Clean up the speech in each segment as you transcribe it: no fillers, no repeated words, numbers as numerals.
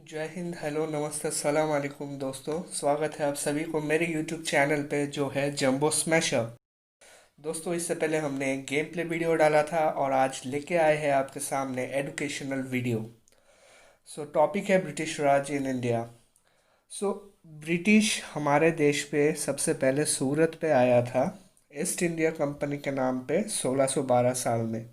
जय हिंद। हेलो, नमस्ते, अस्सलाम वालेकुम दोस्तों। स्वागत है आप सभी को मेरे यूट्यूब चैनल पे जो है जंबो स्मैशर। दोस्तों, इससे पहले हमने एक गेम प्ले वीडियो डाला था और आज लेके आए हैं आपके सामने एजुकेशनल वीडियो। सो टॉपिक है British Raj in India. So British हमारे देश पे सबसे पहले सूरत पे आया था ईस्ट इंडिया कंपनी के नाम पे 1612 साल में।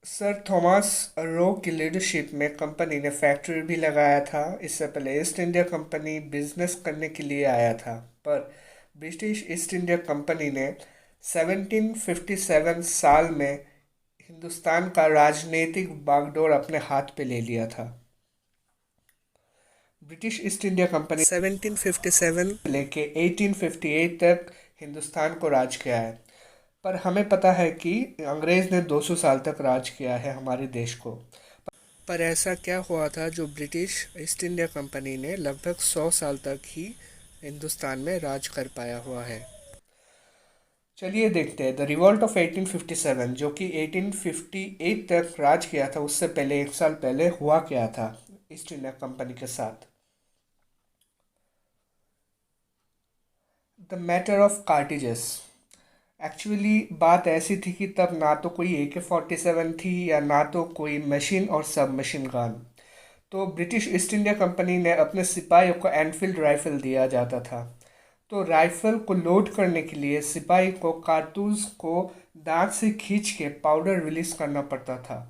सर थॉमस रो की लीडरशिप में कंपनी ने फैक्ट्री भी लगाया था। इससे पहले ईस्ट इंडिया कंपनी बिजनेस करने के लिए आया था, पर ब्रिटिश ईस्ट इंडिया कंपनी ने 1757 साल में हिंदुस्तान का राजनीतिक बागडोर अपने हाथ पे ले लिया था। ब्रिटिश ईस्ट इंडिया कंपनी 1757 लेके 1858 तक हिंदुस्तान को राज किया है। पर हमें पता है कि अंग्रेज़ ने 200 साल तक राज किया है हमारे देश को। पर ऐसा क्या हुआ था जो ब्रिटिश ईस्ट इंडिया कंपनी ने लगभग 100 साल तक ही हिंदुस्तान में राज कर पाया हुआ है। चलिए देखते हैं द रिवॉल्ट ऑफ 1857, जो कि 1858 तक राज किया था। उससे पहले 1 साल पहले हुआ क्या था ईस्ट इंडिया कंपनी के साथ। The matter of cartridges. Actually बात ऐसी थी कि तब ना तो कोई AK-47 थी या ना तो कोई मशीन और सब मशीन गन। तो ब्रिटिश ईस्ट इंडिया कंपनी ने अपने सिपाहियों को एनफील्ड राइफल दिया जाता था। तो राइफल को लोड करने के लिए सिपाही को कारतूस को दांत से खींच के पाउडर रिलीज करना पड़ता था।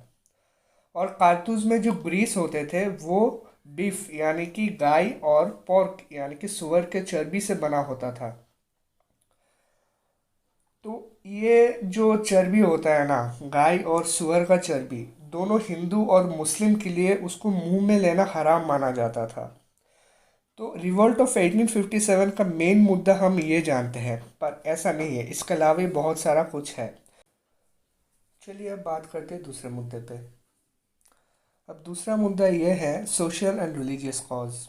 और कारतूस में जो ग्रीस होते थे वो बीफ यानी कि गाय और पोर्क यानी कि सुअर के चर्बी से बना होता था। तो ये जो चर्बी होता है ना, गाय और सुअर का चर्बी, दोनों हिंदू और मुस्लिम के लिए उसको मुंह में लेना हराम माना जाता था। तो रिवोल्ट ऑफ 1857 का मेन मुद्दा हम ये जानते हैं, पर ऐसा नहीं है, इसके अलावा भी बहुत सारा कुछ है। चलिए अब बात करते हैं दूसरे मुद्दे पे। अब दूसरा मुद्दा ये है सोशल एंड रिलीजियस कॉज।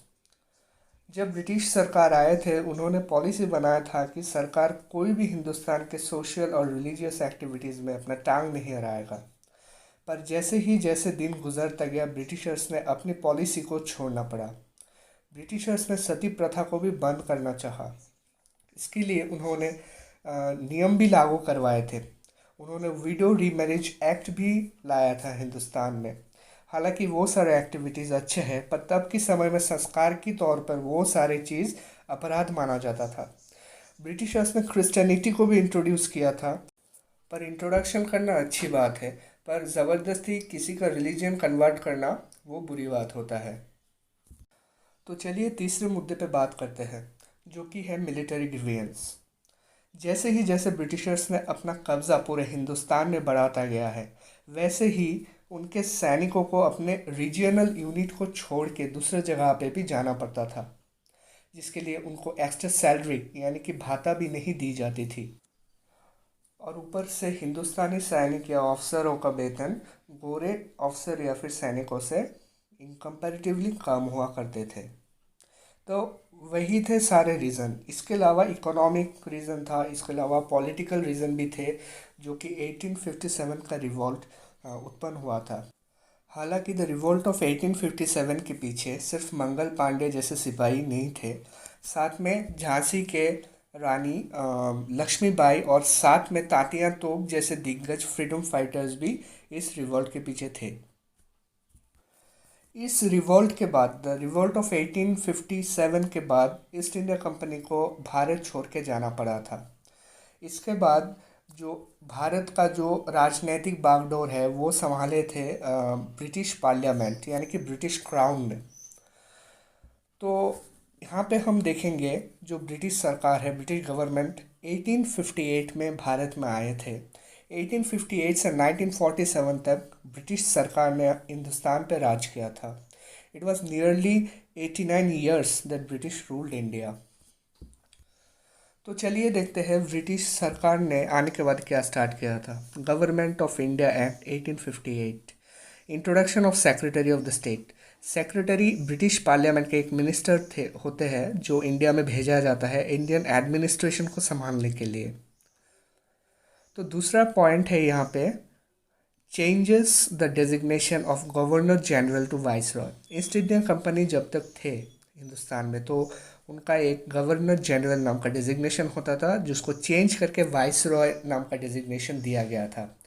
जब ब्रिटिश सरकार आए थे उन्होंने पॉलिसी बनाया था कि सरकार कोई भी हिंदुस्तान के सोशल और रिलीजियस एक्टिविटीज़ में अपना टांग नहीं अड़ाएगा। पर जैसे दिन गुजरता गया ब्रिटिशर्स ने अपनी पॉलिसी को छोड़ना पड़ा। ब्रिटिशर्स ने सती प्रथा को भी बंद करना चाहा। इसके लिए उन्होंने नियम भी लागू करवाए थे। उन्होंने विडो रीमैरिज एक्ट भी लाया था हिंदुस्तान में। हालांकि वो सारे एक्टिविटीज़ अच्छे हैं, पर तब के समय में संस्कार की तौर पर वो सारी चीज़ अपराध माना जाता था। ब्रिटिशर्स ने क्रिश्चियनिटी को भी इंट्रोड्यूस किया था। पर इंट्रोडक्शन करना अच्छी बात है, पर ज़बरदस्ती किसी का रिलीजन कन्वर्ट करना वो बुरी बात होता है। तो चलिए तीसरे मुद्दे पे बात करते हैं, जो कि है मिलिट्री डिवीजन्स। जैसे ब्रिटिशर्स ने अपना कब्ज़ा पूरे हिंदुस्तान में बढ़ाता गया है, वैसे ही उनके सैनिकों को अपने रीजनल यूनिट को छोड़ के दूसरे जगह पे भी जाना पड़ता था, जिसके लिए उनको एक्स्ट्रा सैलरी यानी कि भाता भी नहीं दी जाती थी। और ऊपर से हिंदुस्तानी सैनिक या अफसरों का वेतन गोरे अफसर या फिर सैनिकों से इनकम्पैरेटिवली कम हुआ करते थे। तो वही थे सारे रीज़न। इसके अलावा इकोनॉमिक रीज़न था, इसके अलावा पॉलिटिकल रीज़न भी थे, जो कि 1857 का रिवॉल्ट उत्पन्न हुआ था। हालांकि द रिवॉल्ट ऑफ 1857 के पीछे सिर्फ मंगल पांडे जैसे सिपाही नहीं थे। साथ में झांसी के रानी लक्ष्मीबाई और साथ में तात्या तोप जैसे दिग्गज फ्रीडम फाइटर्स भी इस रिवॉल्ट के पीछे थे। इस रिवॉल्ट के बाद द रिवॉल्ट ऑफ 1857 के बाद ईस्ट इंडिया कंपनी को भारत छोड़ के जाना पड़ा था। इसके बाद जो भारत का जो राजनीतिक बागडोर है वो संभाले थे ब्रिटिश पार्लियामेंट यानी कि ब्रिटिश क्राउन ने। तो यहाँ पे हम देखेंगे जो ब्रिटिश सरकार है, ब्रिटिश गवर्नमेंट 1858 में भारत में आए थे। 1858 से 1947 तक ब्रिटिश सरकार ने हिंदुस्तान पे राज किया था। It was nearly 89 years that British ruled India. तो चलिए देखते हैं ब्रिटिश सरकार ने आने के बाद क्या स्टार्ट किया था। Government of India act 1858। Introduction of secretary of the state. Secretary British parliament के एक मिनिस्टर थे होते हैं जो इंडिया में भेजा जाता है इंडियन एडमिनिस्ट्रेशन को संभालने के लिए। तो दूसरा पॉइंट है यहाँ पे changes the designation of governor general to viceroy. East India Company जब तक थे हिंदुस्तान में, तो उनका एक गवर्नर जनरल नाम का डेजिग्नेशन होता था, जिसको चेंज करके वाइस रॉय नाम का डेजिग्नेशन दिया गया था।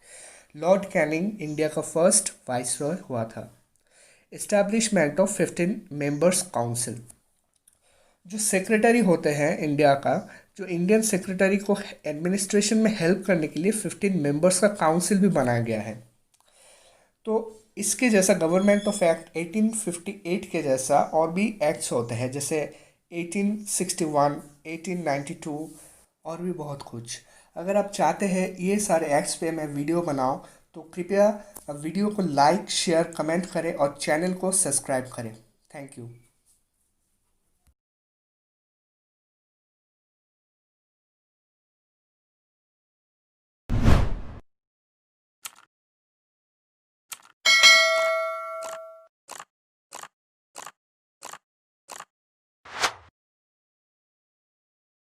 लॉर्ड कैनिंग इंडिया का फर्स्ट वाइस रॉय हुआ था। Establishment of 15 members council. जो सेक्रेटरी होते हैं इंडिया का, जो इंडियन सेक्रेटरी को एडमिनिस्ट्रेशन में हेल्प करने के लिए 15 मेंबर्स का काउंसिल भी बनाया गया है। तो इसके जैसा गवर्नमेंट ऑफ एक्ट 1858 के जैसा और भी एक्ट्स होते हैं, जैसे 1861, 1892 और भी बहुत कुछ। अगर आप चाहते हैं ये सारे एक्ट्स पे मैं वीडियो बनाऊं, तो कृपया वीडियो को लाइक, शेयर, कमेंट करें और चैनल को सब्सक्राइब करें। Thank you.